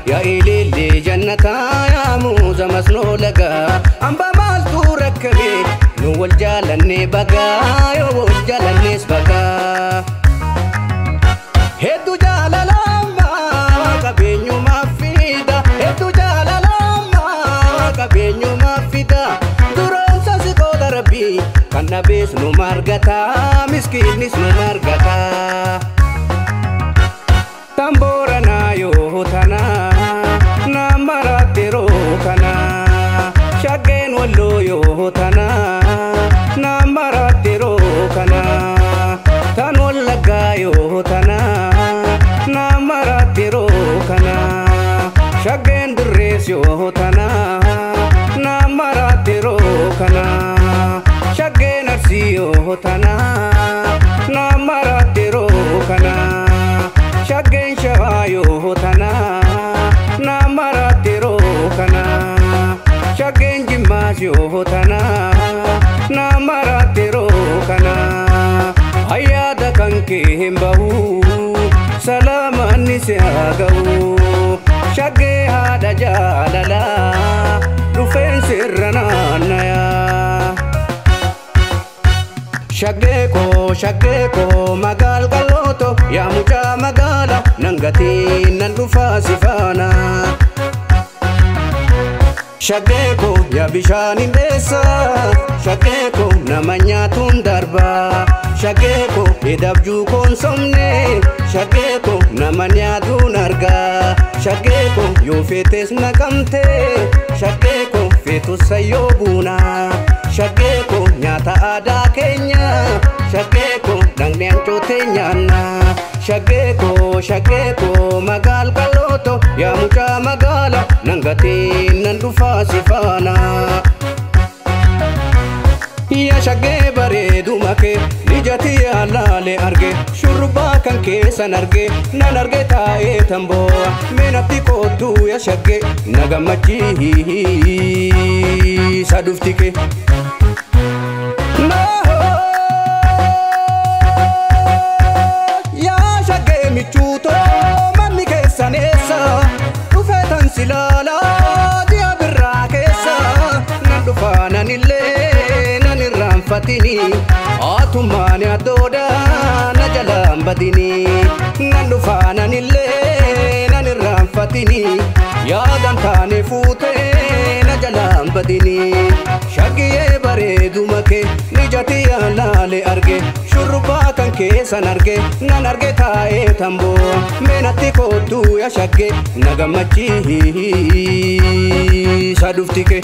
يا إلي جنتا يا موزة مسنولقا أمبا مالتو ركبي نو الجالني بقا يو الجالني سبقا هدو جالا لما قبينيو ما فيدا هدو جالا لما قبينيو ما فيدا درون ساسكو دربي كان نبيس نو مارغتا مسكين نو مارغتا tambora na yo hotana na maratero kana shagen wallo yo hotana na maratero kana tanol laga yo hotana na maratero kana shagen dres yo hotana na maratero kana shagen arsi yo hotana na maratero kana shagen shayo hotana na maratero kana shagen jimasyo hotana na maratero kana ayada kanke hembahu salamani se agau shage hada jalala rufen sirrana naya Shageko magal galoto ya mucha magala nangati nandufa sifana Shageko ya bishani desa Shageko namanya tundarba Shageko edabju konsomne Shageko namanya dunarga Shageko yo fetes nakamte Shageko fetus sayobuna Shageko nyata ada Kenya Shageko nang niancho tenyana Shageko magal kaloto ya mucha magala nangati nandufa sifana Ya shage bare dumake lijati alale arge shurba kan kesan arge nan arge tae tambo menati ko tu ya shage nagamachi saduftike no ya shage michuto mami kesanesa ufetan silala dia birra kesa nandufana nille fatini atumani adoda najalam badini nandufana nille naniram fatini yadan tane fute najalam badini shagiye bare dumake nijati alale arge shurba kan kesan arge nan arge tae tambo menati ko tu ya shage nagamachi saduftike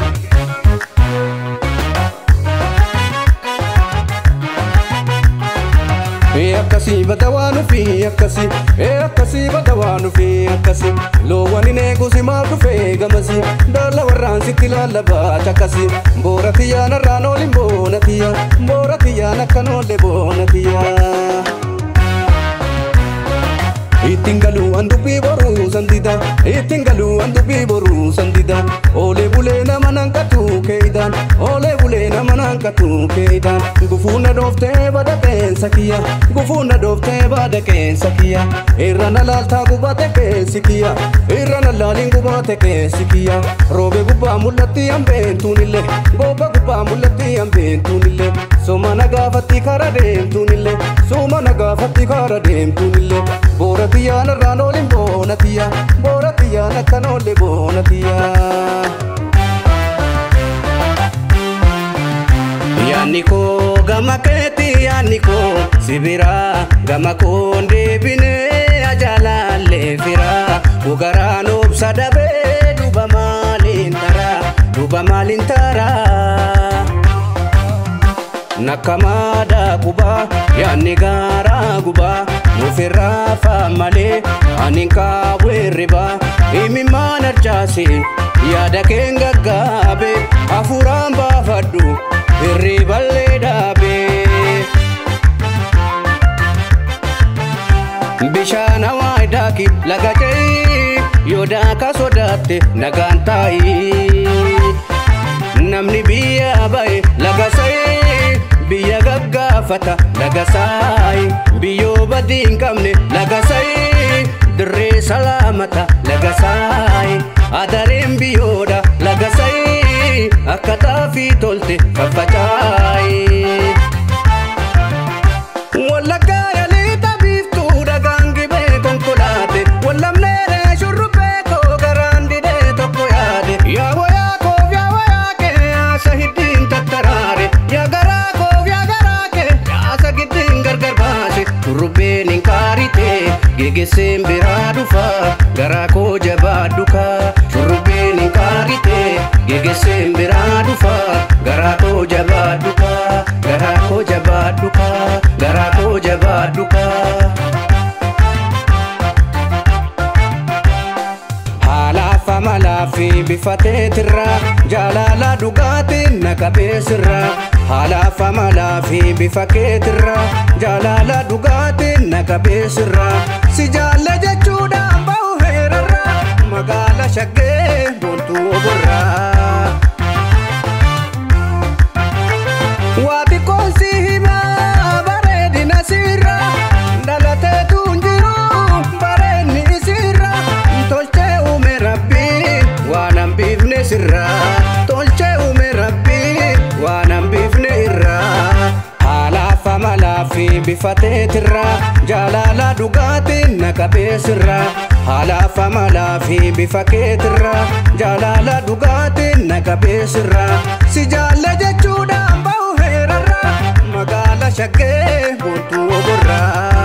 Akasi badawanu fi akasi badawanu fi akasi lo wani ne gusi ma tu fe gamasi dala waran sitila laba chakasi boratiya na rano limbo natia boratiya na kanole bonatia Itingalu andu biboru sandida ole bule na manangkatu keidan gufuna dofte bada kensakia irana lalta gubate kensikia robe guba mulati ambentunille goba guba mulati ambentunille somana gafati kara demtunille boratiya na ranolin bonatia boratiya na kanole bonatia Yaniko gamaketi yaniko sibira gamakonde bine ajala lefira ugarano sadabe duba malintara nakamada kuba yanigara guba mufira famale aninka weriba imimana chasi yada kenga gabe afuramba fadu riballe dabe bishana waidaki lagate yoda kasodate nagantai namni biya bae lagasai biya gaggafata lagasai biyo badin kamne lagasai dirree salaamata lagasaay adareen biyyoodha lagasaay akka xaafii tolte faffacaayi. Wallaggaa yaliita biiftuu dhagaan gibee konkolaate wallamneeree shurrubbee koo garaan didee tokko yaade yaa wayaa koof yaa wayaa kee yaasa hiddiin tattaraare yaa garaa koof yaa garaa kee yaasa giddiin gargar baase shurrubbeen hin kaaritee geggeesseen biraa dhufa garaa koo jabaadhu kaa shurrubbeen hin kaaritee geggeesseen biraa dhufa garaa koo jabaadhu kaa garaa koo jabaadhu kaa garaa koo jabaadhu kaa. Haalaaf amalaa fi bifa teetirraa jaalala dhugaatiin na qabeessirraa haalaaf amalaa fi bifa keetirraa jaalala dhugaatiin na qabeessirraa si jaalle jechuudhaan bahu heerarraa magaala shaggee boontuu oborraa. Waati koonsi himaa bareedina sirraa dhalateetuun jiru bareenni sirraa tolchee uume rabbiin waan hambifne sirraa tolchee uume rabbiin waan hambifne irraa. Haalaaf amalaa fi bifa teetirraa jaalala dhugaatiin na qabeessirraa haalaaf amalaa fi bifa keetirraa jaalala dhugaatiin na qabeessirraa si jaalle jechuudhaan bahu heerarraa magaala shaggee boontuu oborraa.